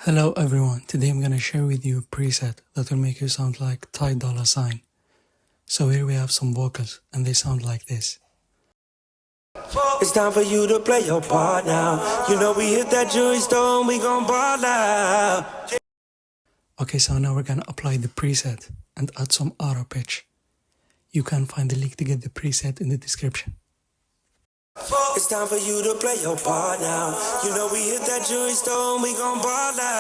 Hello everyone, today I'm gonna share with you a preset that will make you sound like $. So here we have some vocals and they sound like this. It's time for you to play your part now. You know we hit that jewelry store and we gon' ball out. Okay, so now we're gonna apply the preset and add some auto pitch. You can find the link to get the preset in the description. It's time for you to play your part now. You know we hit that jewelry store and we gon' ball out.